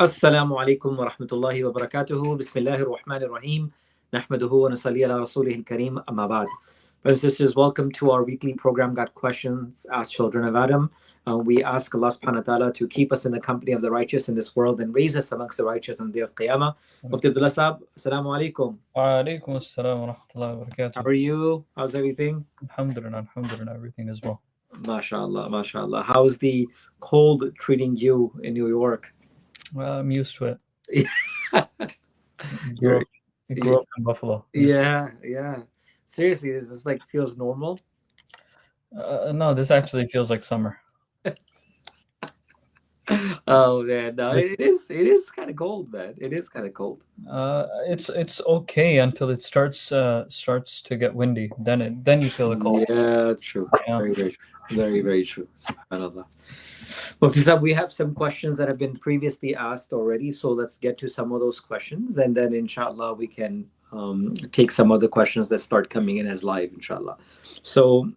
Assalamu alaikum wa rahmatullahi wa barakatuhu. Bismillahir Rahmanir Rahim. Nahmaduhu wa nusalli ala rasulihil kareem. Amma ba'd. Brothers and sisters, welcome to our weekly program, Got Questions, Ask Children of Adam. We ask Allah subhanahu wa ta'ala to keep us in the company of the righteous in this world and raise us amongst the righteous on the day of Qiyamah. Mufti Abdullah Sahab, assalamu alaikum. Wa alaikum assalam wa rahmatullahi wa barakatuh. How are you? How's everything? Alhamdulillah, everything is well. MashaAllah, MashaAllah. How's the cold treating you in New York? I'm used to it. You grew up in Buffalo. Yeah. Seriously, this like feels normal? No, this actually feels like summer. Oh man, no, it is kind of cold, man. It is kind of cold. It's okay until it starts to get windy. Then you feel the cold. Yeah, true. Yeah. Very, very true. Very, very true. SubhanAllah. Mufti Sahab, we have some questions that have been previously asked already, so let's get to some of those questions, and then inshallah we can take some of the questions that start coming in as live, inshallah. So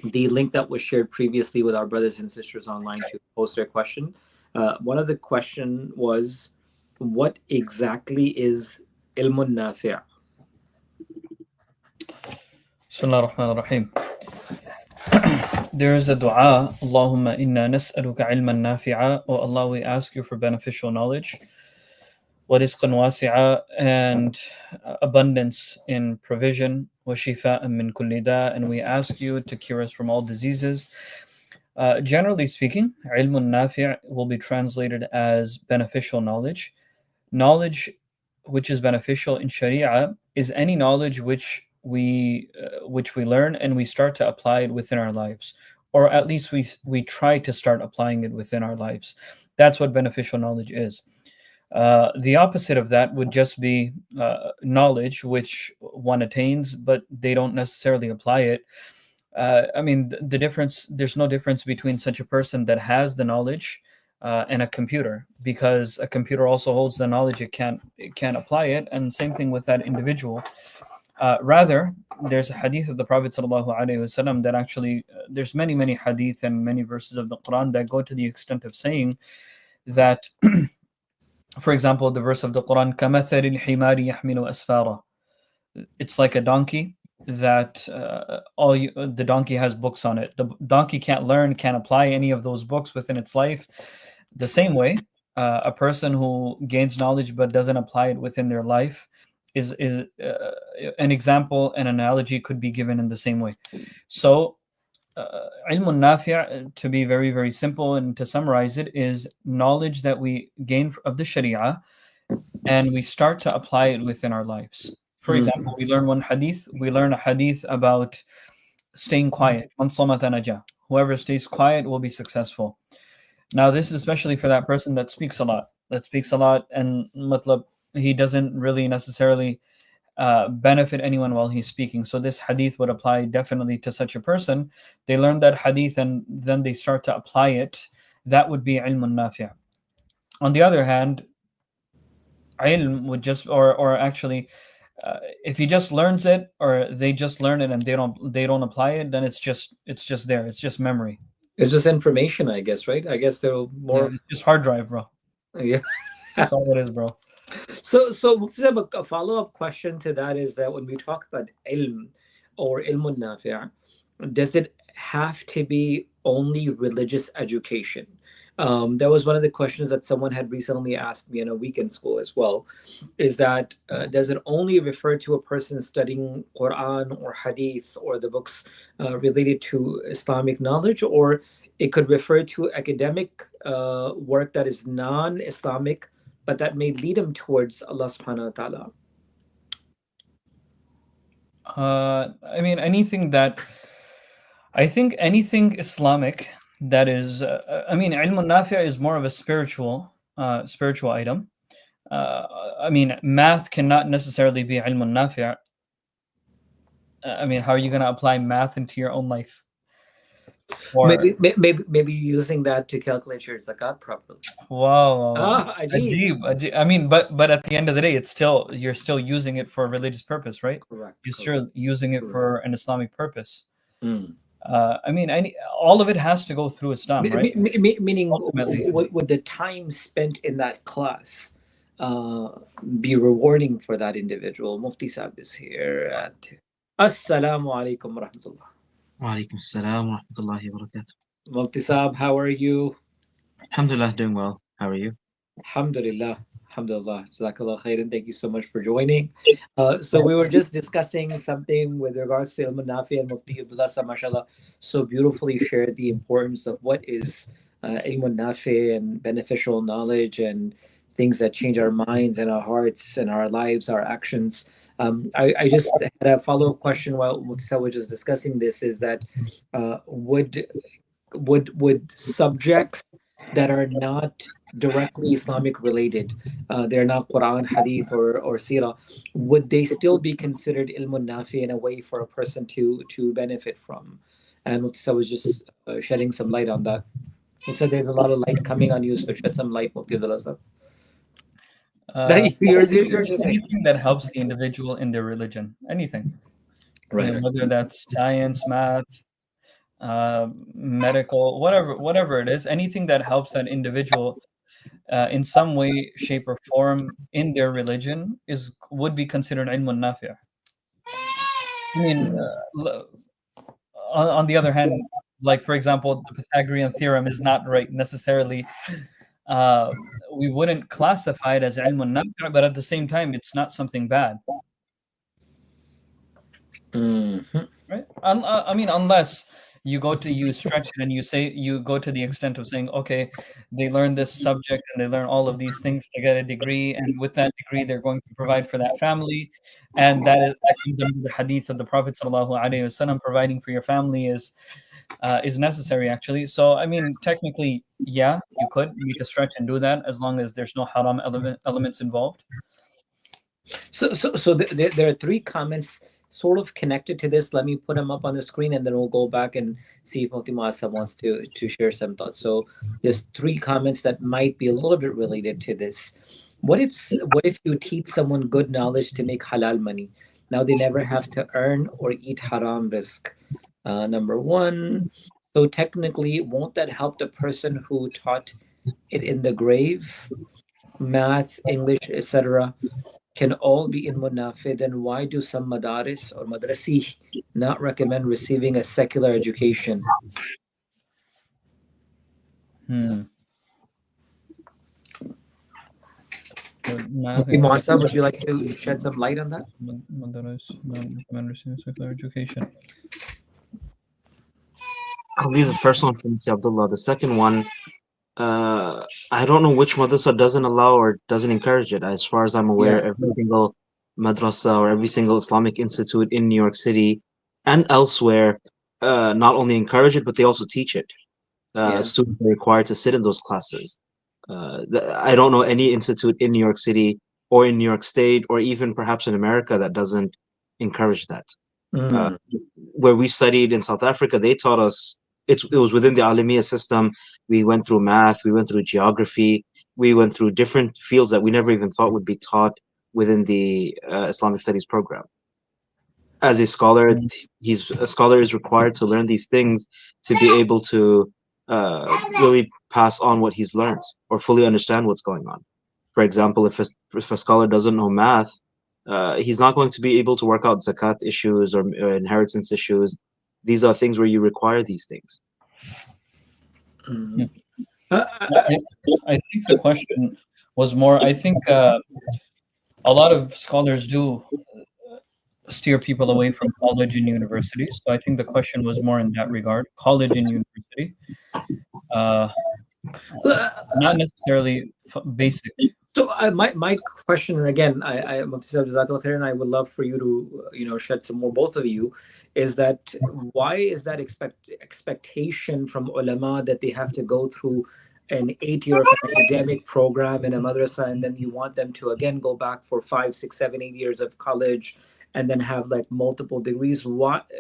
the link that was shared previously with our brothers and sisters online to post their question, one of the question was, what exactly is ilmun nafi'? Bismillah ar-Rahman ar-Rahim. There is a dua, Allahumma inna nas'aluka ilman nafi'a, O Allah, we ask you for beneficial knowledge, wa rizqan wasi'a, and abundance in provision, wa shifa'an min kulli da', and we ask you to cure us from all diseases. Generally speaking, ilmun nafi' will be translated as beneficial knowledge. Knowledge which is beneficial in Sharia is any knowledge which we learn and we start to apply it within our lives, or at least we try to start applying it within our lives. That's what beneficial knowledge is. The opposite of that would just be knowledge which one attains, but they don't necessarily apply it. The difference, there's no difference between such a person that has the knowledge and a computer, because a computer also holds the knowledge, it can't apply it, and same thing with that individual. Rather, there's a hadith of the Prophet ﷺ that actually, there's many hadith and many verses of the Quran that go to the extent of saying that, for example, the verse of the Quran, كَمَثَلِ الْحِمَارِ يَحْمِلُ أَسْفَارًا. It's like a donkey that the donkey has books on it. The donkey can't apply any of those books within its life. The same way, a person who gains knowledge but doesn't apply it within their life is an example, an analogy could be given in the same way. So ilmun nafi', to be very, very simple and to summarize it, is knowledge that we gain of the Sharia and we start to apply it within our lives. For example, we learn a hadith about staying quiet. Man samata naja. Whoever stays quiet will be successful. Now, this is especially for that person that speaks a lot, and matlab, he doesn't really necessarily benefit anyone while he's speaking. So this hadith would apply definitely to such a person. They learn that hadith and then they start to apply it. That would be ilmun nafi'. On the other hand, ilm would just, or actually, if he just learns it, or they just learn it and they don't apply it, then it's just there. It's just memory. It's just information, I guess, right? I guess they're more. It's just hard drive, bro. Yeah, that's all it is, bro. So a follow-up question to that is that when we talk about ilm or ilmun nafi', does it have to be only religious education? That was one of the questions that someone had recently asked me in a weekend school as well, is that does it only refer to a person studying Quran or Hadith or the books related to Islamic knowledge, or it could refer to academic work that is non-Islamic, but that may lead him towards Allah subhanahu wa ta'ala? Anything Islamic that is, ilmun nafi' is more of a spiritual item. Math cannot necessarily be ilmun nafi'. How are you going to apply math into your own life? Or maybe using that to calculate your zakat properly. Wow. Ajib. But at the end of the day, you're still using it for a religious purpose, right? Correct. You're still using it for an Islamic purpose. I mean, all of it has to go through Islam, right? Meaning, Ultimately. would the time spent in that class uh, be rewarding for that individual? Mufti Saab is here. Assalamu alaikum wa rahmatullah. Walaikum salam wa rahmatullahi wa barakatuh. Mufti Saab, how are you? Alhamdulillah, doing well. How are you? Alhamdulillah. Alhamdulillah. Jazakallah khairan. Thank you so much for joining. So we were just discussing something with regards to Ilm Nafi, and Mufti Abdullah, mashallah, so beautifully shared the importance of what is Ilm Nafi and beneficial knowledge and things that change our minds and our hearts and our lives, our actions. I just had a follow-up question while Mufti was just discussing this, is that would subjects that are not directly Islamic related, they're not Quran, Hadith, or Sirah, would they still be considered ilmun nafi in a way for a person to benefit from? And Mufti was just shedding some light on that. Mufti, there's a lot of light coming on you, so shed some light, Mufti Abdullah sir. You're just saying Anything that helps the individual in their religion, anything, right. Whether that's science, math, medical, whatever it is, anything that helps that individual in some way, shape, or form in their religion would be considered ilmun nafi'. I mean, on the other hand, like for example, the Pythagorean theorem is not right necessarily. We wouldn't classify it as ilmun nafi', but at the same time, it's not something bad. Right? I mean, unless you stretch it and you go to the extent of saying, okay, they learn this subject and they learn all of these things to get a degree, and with that degree they're going to provide for that family, and that comes under the hadith of the Prophet sallallahu alaihi wasallam, providing for your family is necessary actually. So I mean, technically, yeah, you could make a stretch and do that as long as there's no haram elements involved. So there are three comments sort of connected to this. Let me put them up on the screen, and then we'll go back and see if Mufti Muasa wants to share some thoughts. So there's three comments that might be a little bit related to this. What if you teach someone good knowledge to make halal money? Now they never have to earn or eat haram rizq. Number one. So technically, won't that help the person who taught it in the grave? Math, English, etc. can all be in munafi, then why do some madaris or madrasi not recommend receiving a secular education? Mufti Muasa, would you like to shed some light on that? Madaris not recommend receiving secular education. I'll leave the first one from Abdullah. The second one, I don't know which madrasa doesn't allow or doesn't encourage it. As far as I'm aware, every single madrasa or every single Islamic institute in New York City and elsewhere not only encourage it, but they also teach it. Students are required to sit in those classes. I don't know any institute in New York City or in New York State or even perhaps in America that doesn't encourage that. Where we studied in South Africa, they taught us, it was within the Alamiya system. We went through math, we went through geography, we went through different fields that we never even thought would be taught within the Islamic studies program. As a scholar, a scholar is required to learn these things to be able to really pass on what he's learned or fully understand what's going on. For example, if a scholar doesn't know math, he's not going to be able to work out zakat issues or inheritance issues. These are things where you require these things. I think the question was more, I think a lot of scholars do steer people away from college and university. So I think the question was more in that regard, college and university. Not necessarily basic. So my question, and again, I would love for you to shed some more, both of you, is that why is that expectation from ulama that they have to go through an 8 year of academic program in a madrasa, and then you want them to again go back for 5, 6, 7, 8 years of college and then have like multiple degrees? What,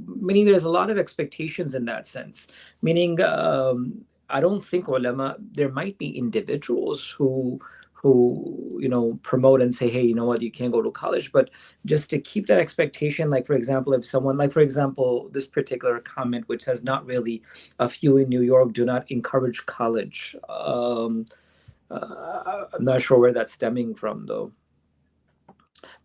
meaning there's a lot of expectations in that sense, meaning I don't think ulama, there might be individuals who who promote and say, hey, you know what, you can't go to college, but just to keep that expectation. Like for example, if someone, like for example, this particular comment which says, not really, a few in New York do not encourage college. I'm not sure where that's stemming from though.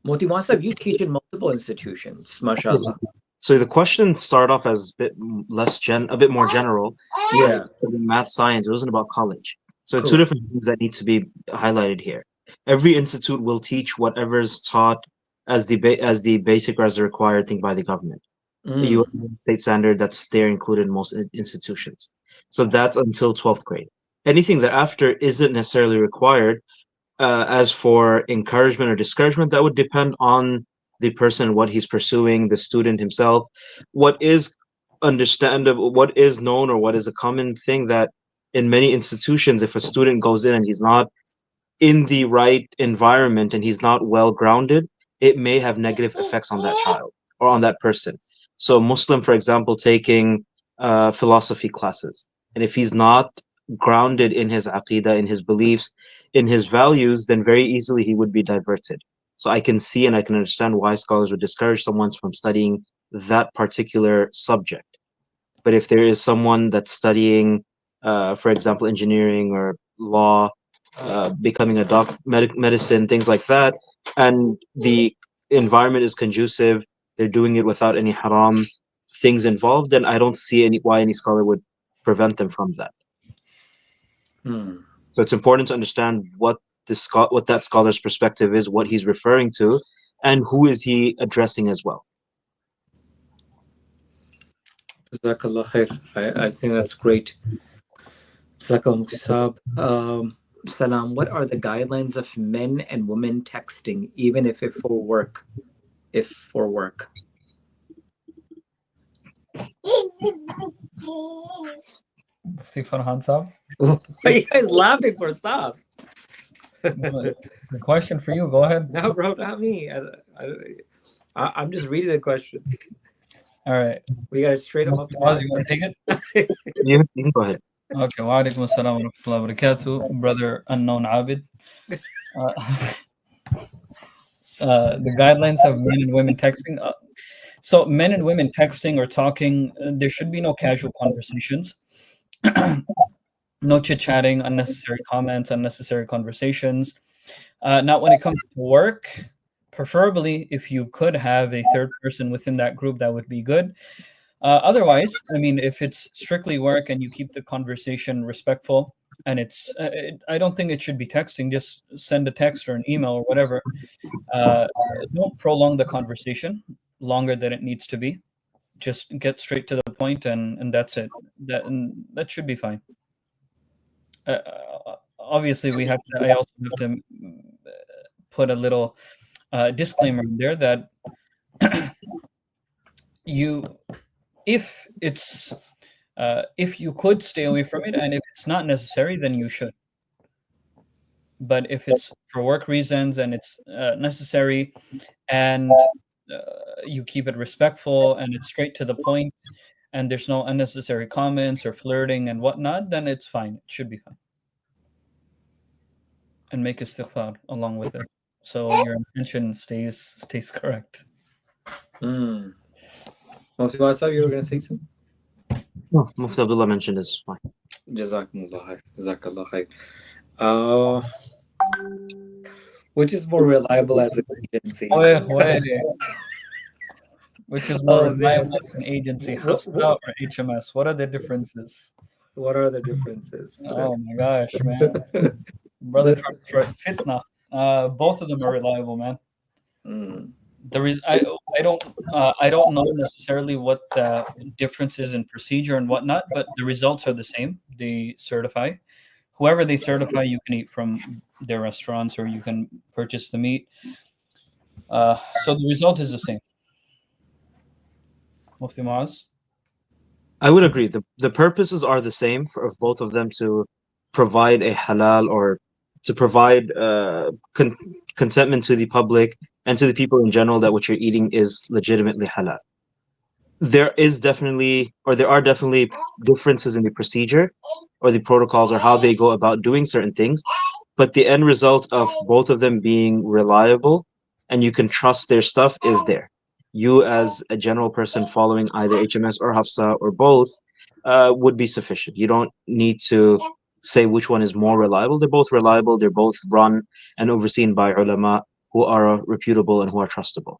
Moti Masab, you teach in multiple institutions, mashallah. So the question started off as a bit more general. Yeah. Math, science. It wasn't about college. So Cool. two different things that need to be highlighted here. Every institute will teach whatever is taught as the basic or as the required thing by the government. The Mm. U.S. state standard that's there included in most institutions. So that's until 12th grade. Anything thereafter isn't necessarily required. As for encouragement or discouragement, that would depend on the person, what he's pursuing, the student himself. What is understandable, what is known, or what is a common thing that in many institutions, if a student goes in and he's not in the right environment and he's not well grounded, it may have negative effects on that child or on that person. So, Muslim, for example, taking philosophy classes, and if he's not grounded in his aqidah, in his beliefs, in his values, then very easily he would be diverted. So, I can see and I can understand why scholars would discourage someone from studying that particular subject. But if there is someone that's studying, for example, engineering or law, becoming a medicine, things like that, and the environment is conducive, they're doing it without any haram things involved, then I don't see why any scholar would prevent them from that. Hmm. So it's important to understand what that scholar's perspective is, what he's referring to, and who is he addressing as well. Jazakallah khair. I think that's great. Jazakallah Muktisab. Salam, what are the guidelines of men and women texting, even if it for work? If for work. Mufti Farhan Saab. Why are you guys laughing for stuff? The question for you, go ahead. No, bro, not me. I'm just reading the questions. All right. We got to straight them up. You want to take it? You can go ahead. Okay. Wa alaikum assalam wa rahmatullahi wa barakatuh. Brother Unknown Abid. The guidelines of men and women texting. So men and women texting or talking, there should be no casual conversations. No chit-chatting, unnecessary comments, unnecessary conversations. Not when it comes to work. Preferably, if you could have a third person within that group, that would be good. Otherwise, I mean, if it's strictly work and you keep the conversation respectful, and I don't think it should be texting. Just send a text or an email or whatever. Don't prolong the conversation longer than it needs to be. Just get straight to the point, and that's it. That should be fine. Obviously, I also have to put a little disclaimer in there that if you could stay away from it, and if it's not necessary, then you should. But if it's for work reasons and it's necessary, and you keep it respectful and it's straight to the point, and there's no unnecessary comments or flirting and whatnot, then it's fine. It should be fine. And make istighfar along with it, so your intention stays correct. Mufti Wasab, you were going to say something? No, Mufti Abdullah mentioned this. Fine. Jazakumullah khair. Jazakallah khair. Which is more reliable as an agency? Which is more reliable as an agency, Hafsa or HMS? What are the differences? What are the differences? Oh my gosh, man. Brother fitna. Both of them are reliable, man. I don't know necessarily what the difference is in procedure and whatnot, but the results are the same. They certify. Whoever they certify, you can eat from their restaurants or you can purchase the meat. So the result is the same. Mufti Maaz? I would agree. The purposes are the same for both of them, to provide a halal, or to provide contentment to the public and to the people in general that what you're eating is legitimately halal. There are definitely differences in the procedure or the protocols or how they go about doing certain things. but the end result of both of them being reliable and you can trust their stuff is there. You, as a general person following either HMS or Hafsa or both, would be sufficient. You don't need to say which one is more reliable. They're both reliable. They're both run and overseen by ulama who are reputable and who are trustable.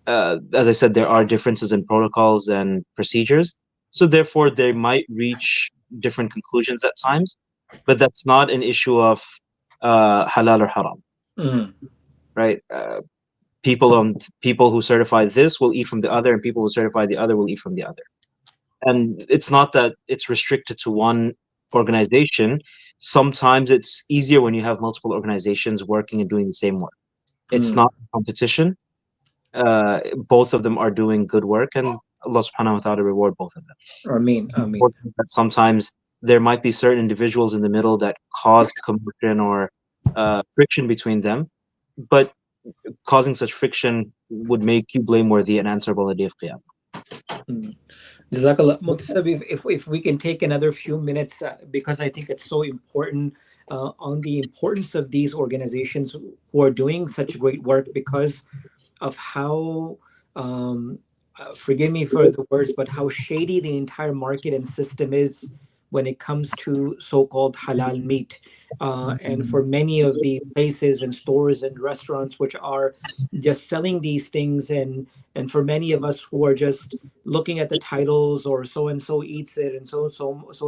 As I said, there are differences in protocols and procedures. So therefore, they might reach different conclusions at times, but that's not an issue of halal or haram, Mm. right? People who certify this will eat from the other, and people who certify the other will eat from the other. And it's not that it's restricted to one organization. Sometimes it's easier when you have multiple organizations working and doing the same work. It's Mm. not competition. Both of them are doing good work, and Allah subhanahu wa ta'ala reward both of them. Ameen, ameen. Unfortunately, that sometimes there might be certain individuals in the middle that cause commotion or friction between them, but causing such friction would make you blameworthy and answerable on the day of Qiyamah. Mm. Jazakallah. Muhtasab, if we can take another few minutes, because I think it's so important, on the importance of these organizations who are doing such great work, because of how, forgive me for the words, but how shady the entire market and system is when it comes to so-called halal meat. And for many of the places and stores and restaurants which are just selling these things, and for many of us who are just looking at the titles, or so and so eats it, and so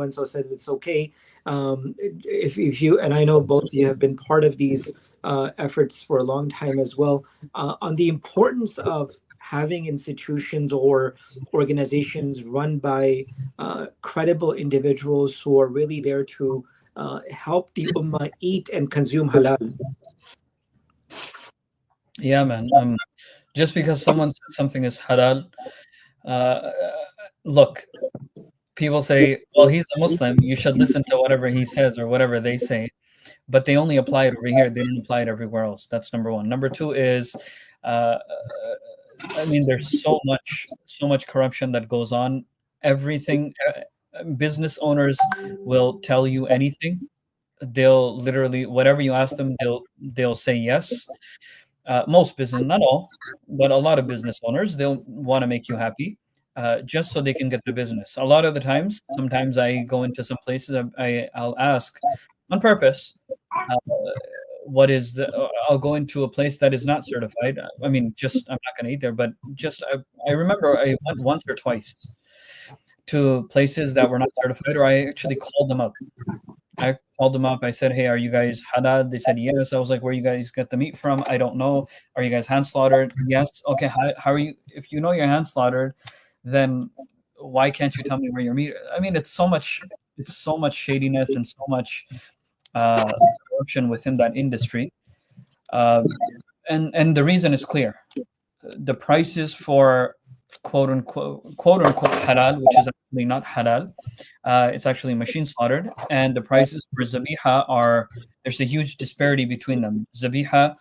and so says it's okay. If you, and I know both of you have been part of these efforts for a long time as well, on the importance of having institutions or organizations run by credible individuals who are really there to help the ummah eat and consume halal. Yeah, man. Just because someone says something is halal, uh, look, people say, well, he's a Muslim, you should listen to whatever he says or whatever they say, but they only apply it over here. They don't apply it everywhere else. That's number one. Number two is, uh, I mean, there's so much corruption that goes on. Everything, business owners will tell you anything. They'll literally, whatever you ask them, they'll say yes. Most business, not all, but a lot of business owners, they'll want to make you happy, just so they can get the business. A lot of the times, sometimes I go into some places, I'll ask on purpose, uh, what is the, I'll go into a place that is not certified. I mean, just I'm not going to eat there, but just I remember I went once or twice to places that were not certified, or I actually called them up. I called them up. I said, "Hey, are you guys halal?" They said, "Yes." I was like, "Where you guys get the meat from?" "I don't know." "Are you guys hand slaughtered?" "Yes." "Okay, how are you? If you know you're hand slaughtered, then why can't you tell me where your meat?" I mean, it's so much shadiness and so much corruption within that industry, uh, and the reason is clear. The prices for quote unquote halal, which is actually not halal, it's actually machine slaughtered, and the prices for zabiha are, there's a huge disparity between them. Zabiha,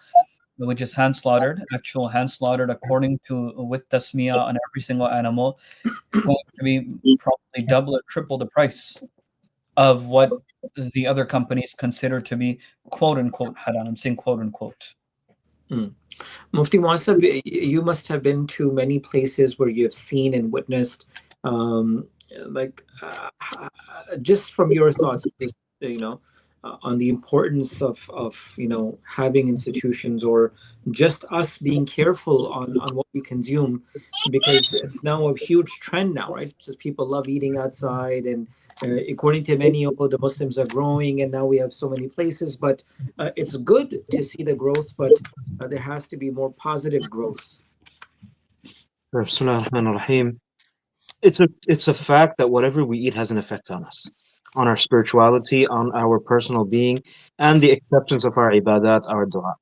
which is hand slaughtered, actual hand slaughtered according to with tasmiyah on every single animal, is going to be probably double or triple the price of what the other companies consider to be quote unquote halal. I'm saying quote unquote. Mm. Mufti Muasab, you must have been to many places where you have seen and witnessed, um, like, just from your thoughts, just, on the importance of having institutions, or just us being careful on what we consume, because it's now a huge trend now, right? Just people love eating outside, and according to many, although the Muslims are growing, and now we have so many places, but it's good to see the growth, but there has to be more positive growth. Bismillah ar-Rahman ar-Rahim. It's a fact that whatever we eat has an effect on us, on our spirituality, on our personal being, and the acceptance of our ibadat, our dua.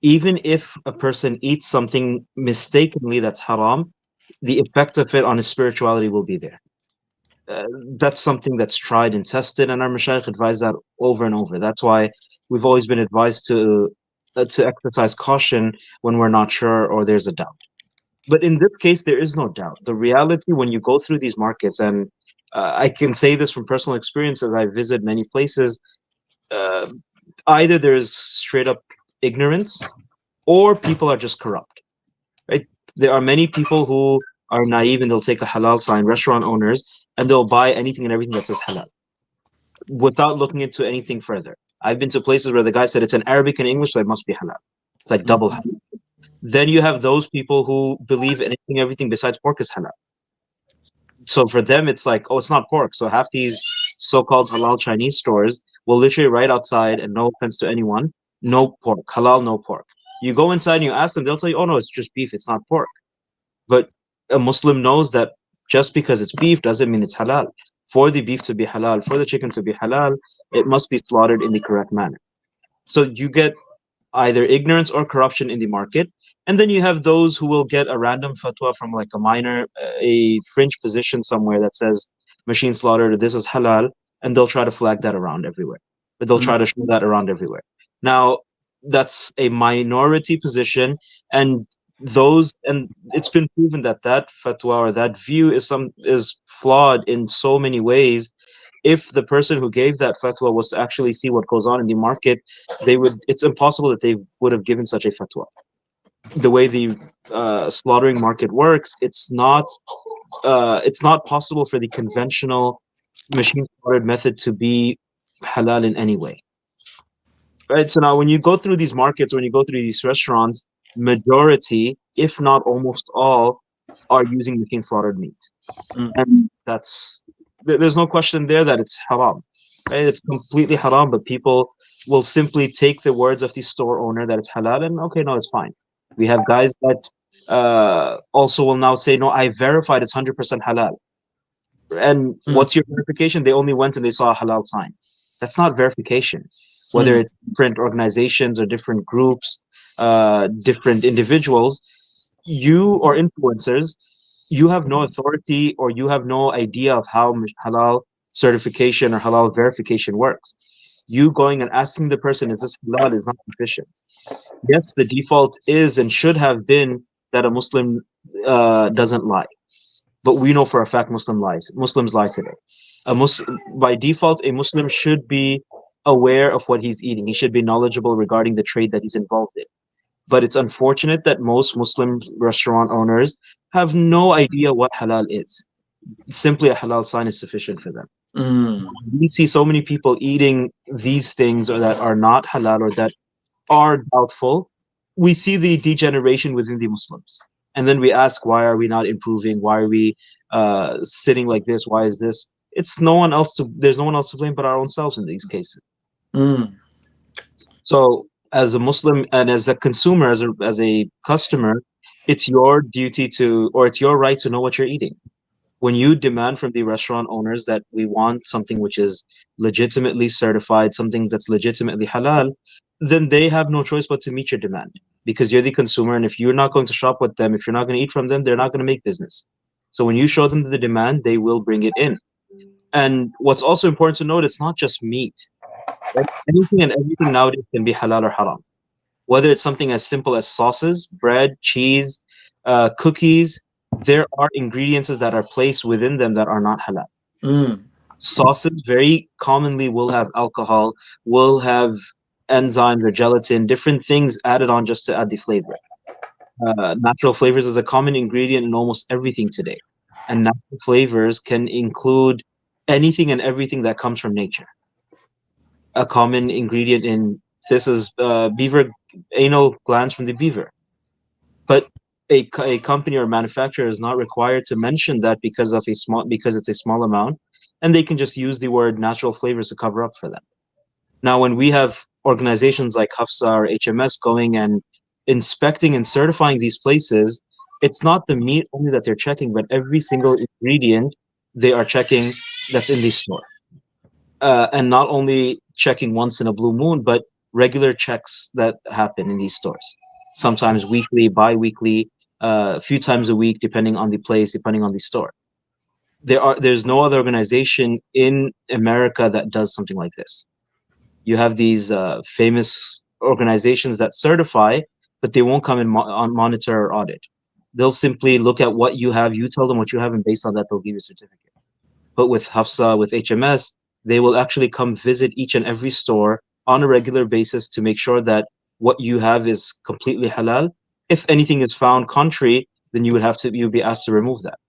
Even if a person eats something mistakenly that's haram, the effect of it on his spirituality will be there. Uh, that's something that's tried and tested, and our mashayikh advise that over and over. That's why we've always been advised to exercise caution when we're not sure or there's a doubt. But in this case, there is no doubt. The reality when you go through these markets, and, I can say this from personal experience as I visit many places, either there's straight up ignorance or people are just corrupt, right? There are many people who are naive and they'll take a halal sign, restaurant owners, and they'll buy anything and everything that says halal without looking into anything further. I've been to places where the guy said it's in Arabic and English, so it must be halal. It's like double halal. Then you have those people who believe anything, everything besides pork is halal. So for them, it's like, oh, it's not pork. So half these so-called halal Chinese stores will literally write outside, and no offense to anyone, no pork, halal, no pork. You go inside and you ask them, they'll tell you, oh no, it's just beef, it's not pork. But a Muslim knows that just because it's beef doesn't mean it's halal. For the beef to be halal, for the chicken to be halal, it must be slaughtered in the correct manner. So you get either ignorance or corruption in the market. And then you have those who will get a random fatwa from like a minor, a fringe position somewhere that says machine slaughter, this is halal, and they'll try to flag that around everywhere. But they'll try to show that around everywhere. Now, that's a minority position, and it's been proven that that fatwa or that view is flawed in so many ways. If the person who gave that fatwa was to actually see what goes on in the market, it's impossible that they would have given such a fatwa. The way the slaughtering market works, it's not possible for the conventional machine slaughtered method to be halal in any way. Right. So now when you go through these markets, when you go through these restaurants, majority, if not almost all, are using machine slaughtered meat. And there's no question there that it's haram. Right? It's completely haram, but people will simply take the words of the store owner that it's halal and okay, no, it's fine. We have guys that also will now say, no, I verified it's 100% halal. And what's your verification? They only went and they saw a halal sign. That's not verification. Whether it's different organizations or different groups, different individuals, you or influencers, you have no authority or you have no idea of how halal certification or halal verification works. You going and asking the person, is this halal, is not sufficient. Yes, the default is and should have been that a Muslim doesn't lie. But we know for a fact Muslims lie today. By default, a Muslim should be aware of what he's eating. He should be knowledgeable regarding the trade that he's involved in. But it's unfortunate that most Muslim restaurant owners have no idea what halal is. Simply a halal sign is sufficient for them. We see so many people eating these things or that are not halal or that are doubtful. We see the degeneration within the Muslims. And then we ask, why are we not improving? Why are we sitting like this? Why is this? There's no one else to blame but our own selves in these cases. So as a Muslim and as a consumer, as a customer, it's your duty it's your right to know what you're eating. When you demand from the restaurant owners that we want something which is legitimately certified, something that's legitimately halal, then they have no choice but to meet your demand because you're the consumer. And if you're not going to shop with them, if you're not going to eat from them, they're not going to make business. So when you show them the demand, they will bring it in. And what's also important to note, it's not just meat. Right? Anything and everything nowadays can be halal or haram. Whether it's something as simple as sauces, bread, cheese, cookies, there are ingredients that are placed within them that are not halal. Sauces very commonly will have alcohol, will have enzymes or gelatin, different things added on just to add the flavor. Natural flavors is a common ingredient in almost everything today. And natural flavors can include anything and everything that comes from nature. A common ingredient in this is beaver anal glands from the beaver. But a company or manufacturer is not required to mention that because it's a small amount, and they can just use the word natural flavors to cover up for them. Now, when we have organizations like Hafsa or HMS going and inspecting and certifying these places, it's not the meat only that they're checking, but every single ingredient they are checking that's in the store. And not only checking once in a blue moon, but regular checks that happen in these stores. Sometimes weekly, bi-weekly, a few times a week, depending on the place, depending on the store. There's no other organization in America that does something like this. You have these famous organizations that certify, but they won't come and monitor or audit. They'll simply look at what you have, you tell them what you have, and based on that, they'll give you a certificate. But with Hafsa, with HMS, they will actually come visit each and every store on a regular basis to make sure that what you have is completely halal. If anything is found contrary, then you'd be asked to remove that.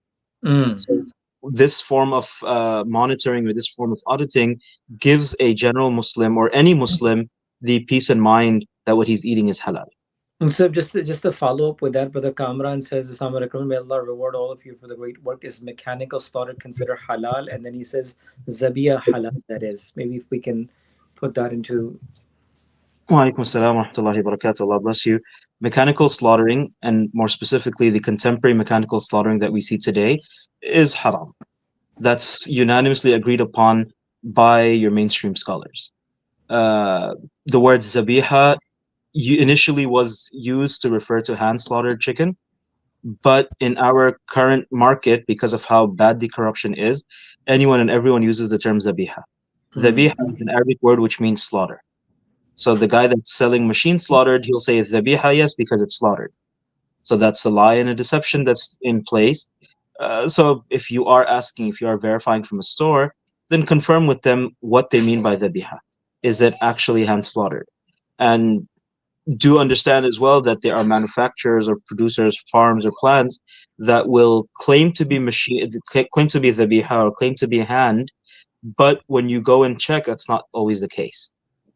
Mm. So this form of monitoring or this form of auditing gives a general Muslim or any Muslim the peace and mind that what he's eating is halal. And so just to follow up with that, Brother Kamran says, Assalamu alaikum, may Allah reward all of you for the great work. Is mechanical slaughter considered halal? And then he says, Zabiya halal, that is. Maybe if we can put that into... Wa alaikum assalam wa rahmatullahi wa barakatuh. Allah bless you. Mechanical slaughtering, and more specifically the contemporary mechanical slaughtering that we see today, is haram. That's unanimously agreed upon by your mainstream scholars. The word zabiha initially was used to refer to hand slaughtered chicken, but in our current market, because of how bad the corruption is, anyone and everyone uses the term zabiha. Zabiha is an Arabic word which means slaughter. So the guy that's selling machine slaughtered, he'll say zabiha, yes, because it's slaughtered. So that's a lie and a deception that's in place. So if you are verifying from a store, then confirm with them what they mean by dhabiha. Is it actually hand slaughtered? And do understand as well that there are manufacturers or producers, farms or plants that will claim to be dhabiha or claim to be hand, but when you go and check, that's not always the case.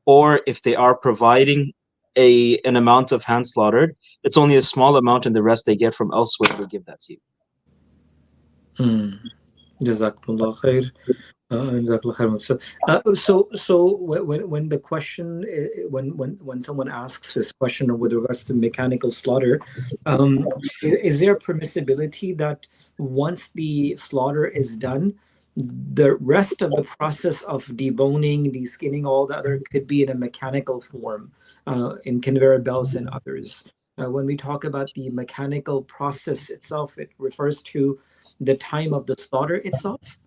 Or if they are providing an amount of hand slaughtered, it's only a small amount, and the rest they get from elsewhere. They give that to you. Jazakumullah khair. So when the question, when someone asks this question with regards to mechanical slaughter, is there a permissibility that once the slaughter is done, the rest of the process of deboning, deskinning, all the other could be in a mechanical form, in conveyor belts and others? When we talk about the mechanical process itself, it refers to the time of the slaughter itself?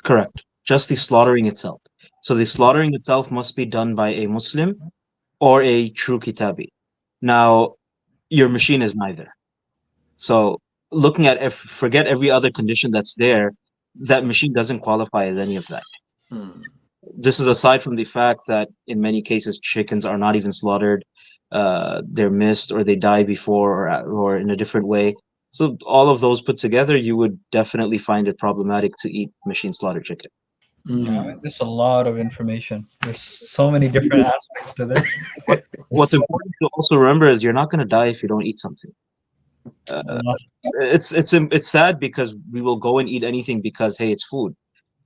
Correct. Just the slaughtering itself. So the slaughtering itself must be done by a Muslim or a true kitabi. Now, your machine is neither. So looking at forget every other condition that's there, that machine doesn't qualify as any of that. This is aside from the fact that in many cases chickens are not even slaughtered, they're missed or they die before or in a different way. So all of those put together, you would definitely find it problematic to eat machine slaughtered chicken. Yeah, there's a lot of information. There's so many different aspects to this. What's important to also remember is you're not going to die if you don't eat something. It's sad because we will go and eat anything because, hey, it's food.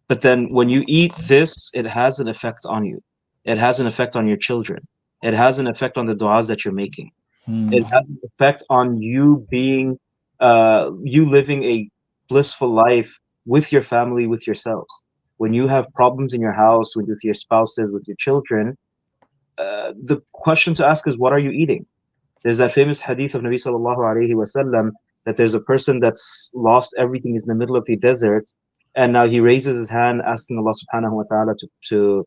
But then when you eat this, it has an effect on you. It has an effect on your children. It has an effect on the du'as that you're making. It has an effect on you being, you living a blissful life with your family, with yourselves. When you have problems in your house, with your spouses, with your children, the question to ask is, what are you eating? There's that famous hadith of Nabi sallallahu alaihi wasallam that there's a person that's lost everything, he's in the middle of the desert, and now he raises his hand asking Allah subhanahu wa ta'ala to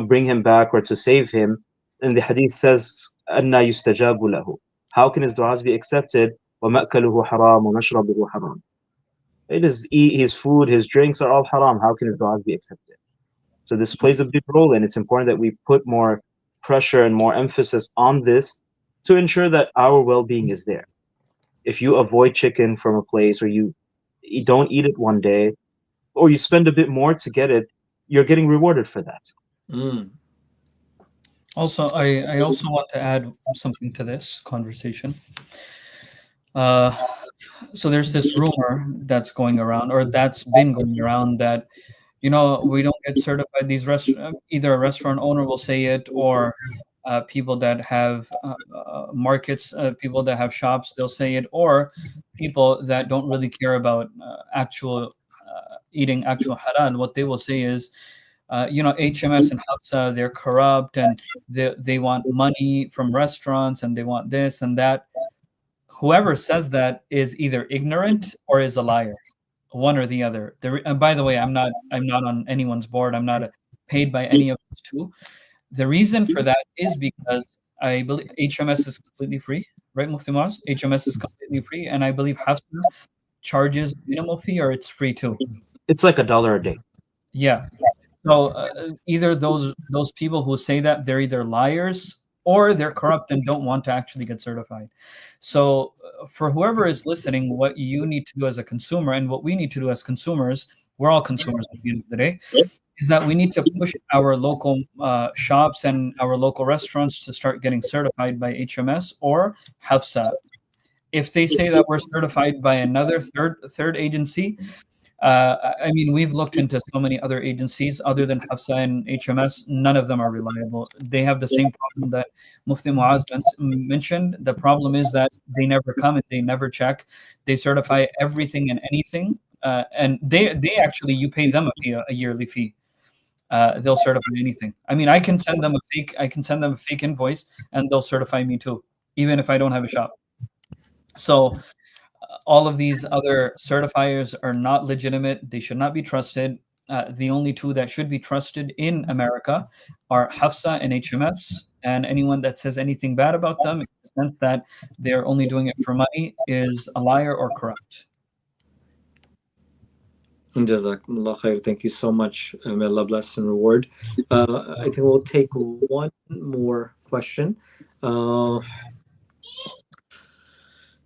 bring him back or to save him. And the hadith says, "Anna yustajabu lahu." How can his du'as be accepted? وَمَأْكَلُهُ حَرَامٌ وَمَشْرَبُهُ حَرَامٌ. His food, his drinks are all haram. How can his du'as be accepted? So this plays a big role, and it's important that we put more pressure and more emphasis on this to ensure that our well-being is there. If you avoid chicken from a place, or you don't eat it one day, or you spend a bit more to get it, you're getting rewarded for that. Also, I also want to add something to this conversation. So there's this rumor that's going around, or that's been going around, that we don't get certified. These either a restaurant owner will say it, or people that have markets, people that have shops, they'll say it, or people that don't really care about eating actual halal. What they will say is, HMS and Hafsa, they're corrupt, and they want money from restaurants, and they want this and that. Whoever says that is either ignorant or is a liar, one or the other. And by the way, I'm not on anyone's board. I'm not paid by any of those two. The reason for that is because I believe HMS is completely free, right, Mufti Maz? HMS is completely free, and I believe Hafsa charges minimal fee, or it's free too. It's like $1 a day. Yeah. So either those people who say that, they're either liars or they're corrupt and don't want to actually get certified. So for whoever is listening, what you need to do as a consumer and what we need to do as consumers, we're all consumers at the end of the day, is that we need to push our local shops and our local restaurants to start getting certified by HMS or Hafsa. If they say that we're certified by another third agency, I mean, we've looked into so many other agencies other than Hafsa and HMS. None of them are reliable. They have the same problem that Mufti Muaz mentioned. The problem is that they never come and they never check. They certify everything and anything, and they actually, you pay them a yearly fee. They'll certify anything. I mean, I can send them a fake invoice, and they'll certify me too, even if I don't have a shop. So all of these other certifiers are not legitimate. They should not be trusted. The only two that should be trusted in America are Hafsa and HMS, and anyone that says anything bad about them, in the sense that they're only doing it for money, is a liar or corrupt. Jazakumullah khair. Thank you so much. May Allah bless and reward. I think we'll take one more question.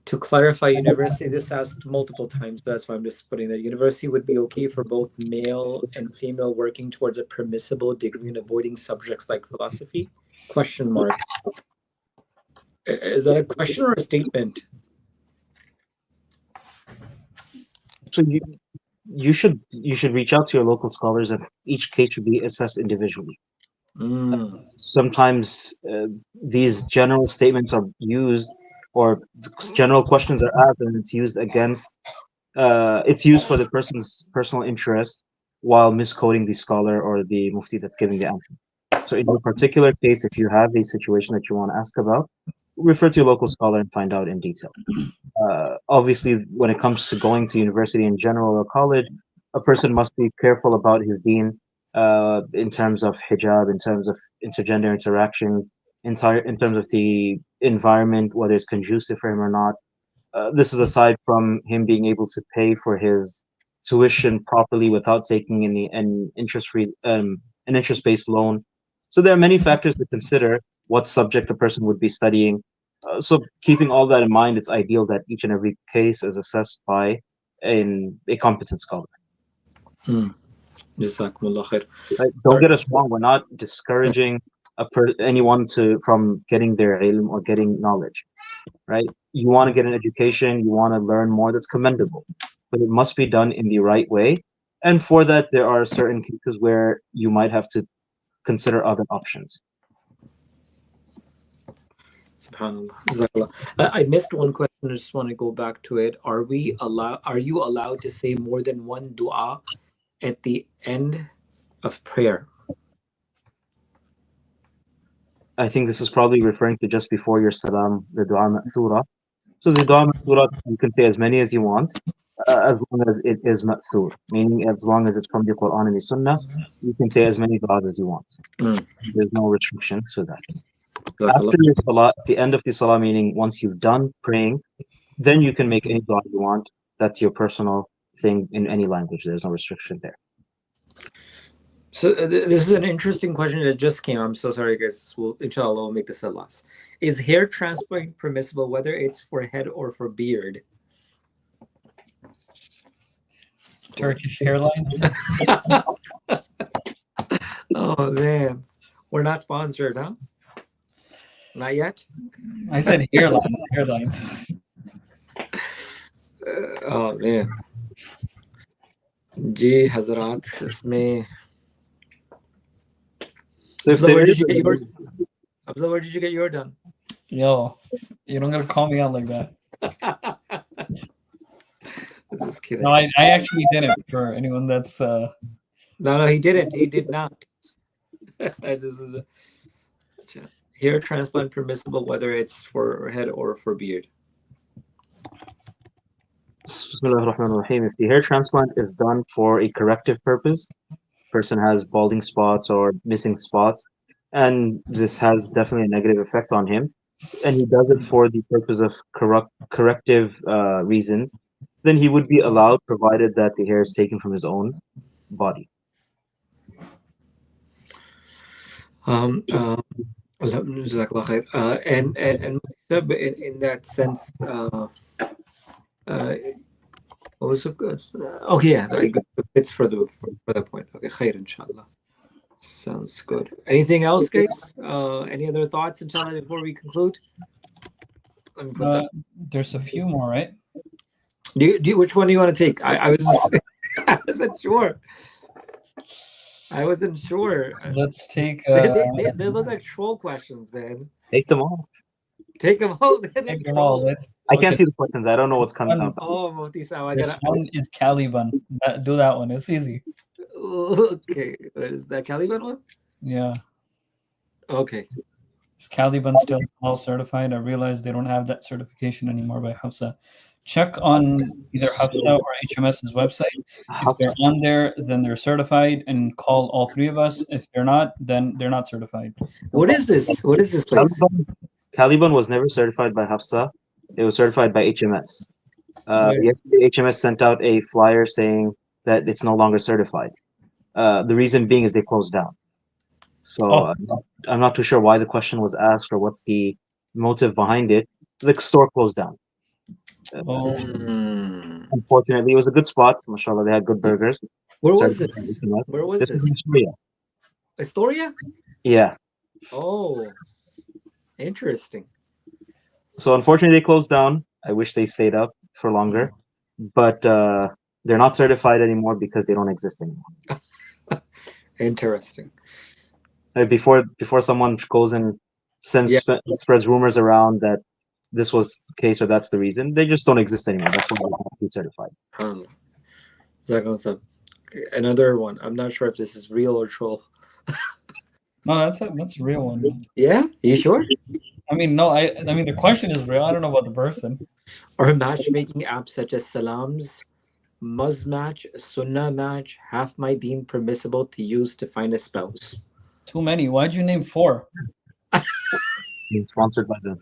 To clarify, university, this asked multiple times, that's why I'm just putting that. University would be okay for both male and female working towards a permissible degree in avoiding subjects like philosophy? Question mark. Is that a question or a statement? So you should reach out to your local scholars, and each case should be assessed individually. Sometimes these general statements are used, or general questions are asked, and it's used for the person's personal interest while misquoting the scholar or the mufti that's giving the answer. So in your particular case, if you have a situation that you want to ask about, refer to your local scholar and find out in detail. Obviously, when it comes to going to university in general or college, a person must be careful about his deen in terms of hijab, in terms of intergender interactions, in terms of the environment, whether it's conducive for him or not. This is aside from him being able to pay for his tuition properly without taking an interest-based loan. So there are many factors to consider what subject a person would be studying. So keeping all that in mind, it's ideal that each and every case is assessed by a competent scholar. Jazakumullah khair. Don't get us wrong, we're not discouraging anyone from getting their ilm or getting knowledge, right? You want to get an education, you want to learn more, that's commendable, but it must be done in the right way. And for that, there are certain cases where you might have to consider other options. Subhanallah. I missed one question. I just want to go back to it. Are you allowed to say more than one dua at the end of prayer? I think this is probably referring to just before your salam, the dua ma'thura. So the dua ma'thura, you can say as many as you want, as long as it is ma'thur, meaning as long as it's from the Quran and the Sunnah, you can say as many du'as as you want. There's no restriction to that. After your salah, the end of the salah, meaning once you've done praying, then you can make any dua you want. That's your personal thing in any language. There's no restriction there. So this is an interesting question that just came. I'm so sorry, guys. Inshallah, we'll make this the last. Is hair transplant permissible, whether it's for head or for beard? Turkish Airlines. Oh man, we're not sponsored, huh? Not yet. I said airlines. Oh man. जी हजरात इसमें Abdullah, where did you get your done? Yo, you don't gotta call me out like that. Just kidding. No, I actually didn't. For anyone that's No, he didn't. He did not. Hair transplant permissible, whether it's for head or for beard. If the hair transplant is done for a corrective purpose, person has balding spots or missing spots, and this has definitely a negative effect on him, and he does it for the purpose of corrective reasons, then he would be allowed, provided that the hair is taken from his own body. Um, uh, Jazakallah khair. And in that sense, uh, what was it? Okay, yeah, very good. It's for the point. Okay, khair, inshallah. Sounds good. Anything else, guys? Any other thoughts, inshallah, before we conclude? Let me put that. There's a few more, right? Which one do you want to take? I was I wasn't sure. I wasn't sure. Let's take. They look like troll questions, man. Take them all. Take them all. Take them all. I can't see the questions. I don't know what's coming up. Oh, Mufti Sahib, This one is Caliban. Do that one. It's easy. Okay, what is that Caliban one? Yeah. Okay. Is Caliban still all certified? I realize they don't have that certification anymore by Hafsa. Check on either Hafsa or HMS's website. If they're on there, then they're certified, and call all three of us. If they're not, then they're not certified. What is this? What is this place? Caliban was never certified by Hafsa. It was certified by HMS. Yesterday, HMS sent out a flyer saying that it's no longer certified. The reason being is they closed down. So I'm not too sure why the question was asked or what's the motive behind it. The store closed down. Unfortunately, it was a good spot. Mashallah, they had good burgers. Where was this? Where was this? Astoria. Astoria? Yeah. Oh, interesting. So unfortunately, they closed down. I wish they stayed up for longer, but they're not certified anymore because they don't exist anymore. Interesting. Before someone goes and spreads rumors around that this was the case or that's the reason, they just don't exist anymore. That's why they have to be certified. Another one. I'm not sure if this is real or troll. No, that's a real one. Yeah, you sure? I mean, no. I mean, the question is real. I don't know about the person. Or matchmaking apps such as Salams, Muzmatch, Sunnah Match, Half My Deen permissible to use to find a spouse. Too many. Why'd you name 4? Being sponsored by them.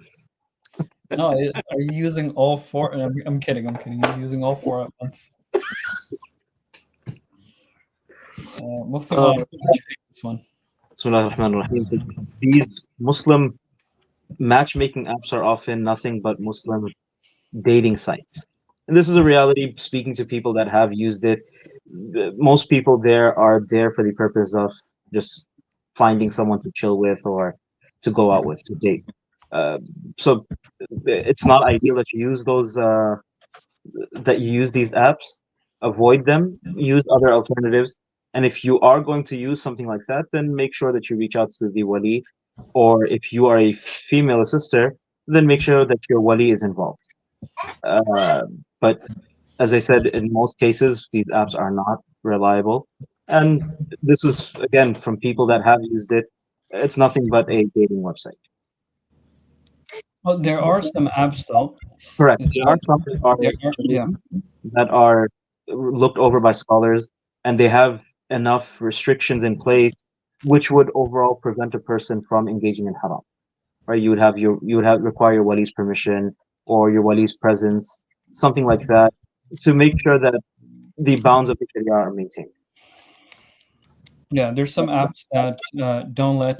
No, are you using all 4? I'm kidding. You're using all 4 at once. Mufti, this one. These Muslim matchmaking apps are often nothing but Muslim dating sites. And this is a reality, speaking to people that have used it. Most people there are there for the purpose of just finding someone to chill with or to go out with, to date. So it's not ideal that you use these apps. Avoid them. Use other alternatives. And if you are going to use something like that, then make sure that you reach out to the wali. Or if you are a female sister, then make sure that your wali is involved. But as I said, in most cases, these apps are not reliable. And this is, again, from people that have used it. It's nothing but a dating website. Well, there are some apps, though. Correct. There are some that are looked over by scholars, and they have enough restrictions in place which would overall prevent a person from engaging in haram. Right? You would require your wali's permission or your wali's presence, something like that, to make sure that the bounds of the Sharia are maintained. Yeah, there's some apps that don't let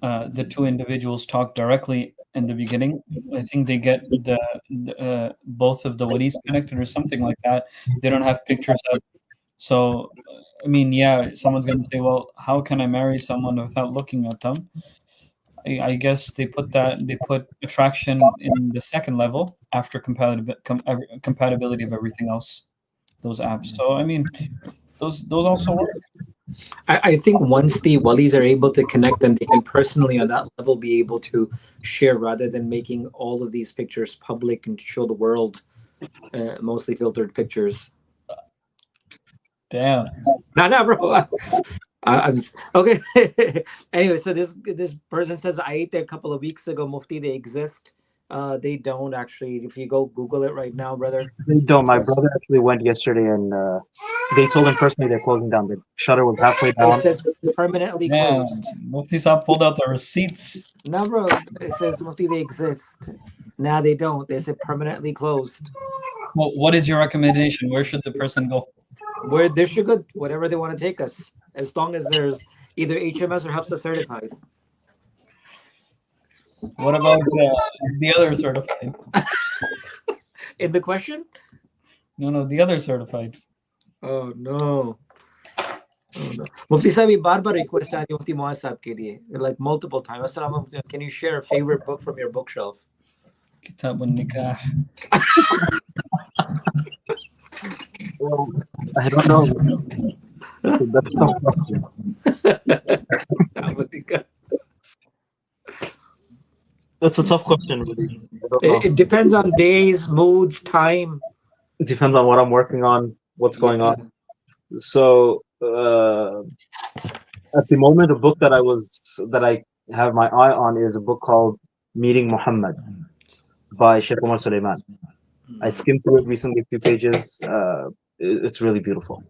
the two individuals talk directly in the beginning. I think they get the both of the walis connected or something like that. They don't have pictures up. So, I mean, yeah, someone's going to say, well, how can I marry someone without looking at them? I guess they put attraction in the second level after compatibility of everything else, those apps. So, I mean, those also work. I think once the walis are able to connect, then they can personally on that level be able to share rather than making all of these pictures public and show the world mostly filtered pictures. Damn. No, bro. I'm okay. Anyway, so this person says I ate there a couple of weeks ago. Mufti, they exist. They don't actually. If you go Google it right now, brother. They don't. My brother actually went yesterday, and they told him personally they're closing down. The shutter was halfway down. It says permanently closed. Mufti Saab pulled out the receipts. No, bro. It says Mufti, they exist. Nah, they don't. They say permanently closed. Well, what is your recommendation? Where should the person go? Where they should go, whatever they want to take us, as long as there's Either HMS or Hafsa certified. What about the other certified? In the question? No, the other certified. Oh no. Oh, no. Mufti Sahib, ये बार बार request आ रही है Mufti Muaz साहब के लिए, like multiple times. Assalamu alaikum. Can you share a favorite book from your bookshelf? Kitab al-Nikah. Well, I don't know. That's a tough question. That's a tough question, really. I don't know. It depends on days, moods, time. It depends on what I'm working on, what's going on. So at the moment, a book that I have my eye on is a book called Meeting Muhammad by Sheikh Suleiman. I skimmed through it recently, a few pages. It's really beautiful.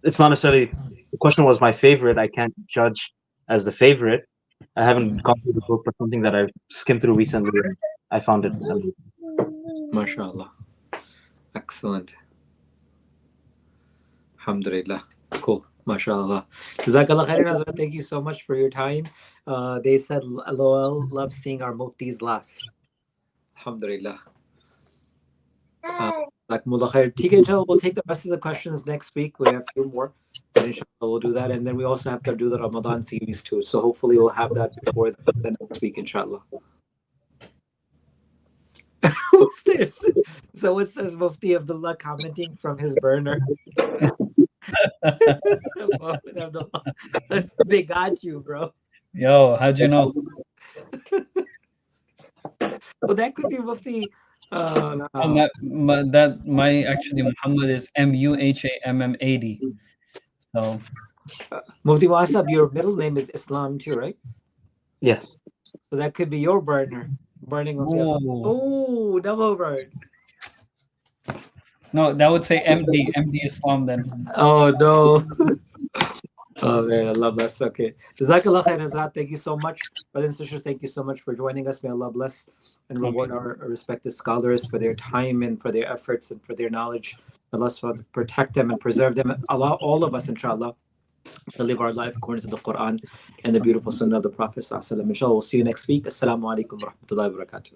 It's not necessarily, the question was my favorite. I can't judge as the favorite. I haven't gone through the book, but something that I skimmed through recently. I found it amazing. MashaAllah. Excellent. Alhamdulillah. Cool. MashaAllah. Jazakallah khairan, Nazrul. Thank you so much for your time. They said, LOL, love seeing our muftis laugh. Alhamdulillah. Jazakumullah khair. TK, inshallah, we'll take the rest of the questions next week. We have a few more. And inshallah, we'll do that. And then we also have to do the Ramadan series too. So hopefully we'll have that before the next week, inshallah. Who's this? So it says Mufti Abdullah commenting from his burner. They got you, bro. Yo, how'd you know? Well, that could be Mufti. No. My actually Muhammad is MUHAMM80. So Mufti Wasab, your middle name is Islam too, right? Yes. So that could be your burner. Burning of the Oh, double burn. no, that would say MD Islam then. Oh no. Oh man, Allah bless. Okay. Jazakallah khair, Hazrat. Thank you so much. Brothers and sisters, thank you so much for joining us. May Allah bless and reward our respected scholars for their time and for their efforts and for their knowledge. Allah subhanahu wa ta'ala protect them and preserve them. Allow all of us, inshallah, to live our life according to the Quran and the beautiful sunnah of the Prophet. Inshallah, we'll see you next week. Assalamu alaikum wa rahmatullahi wa barakatuh.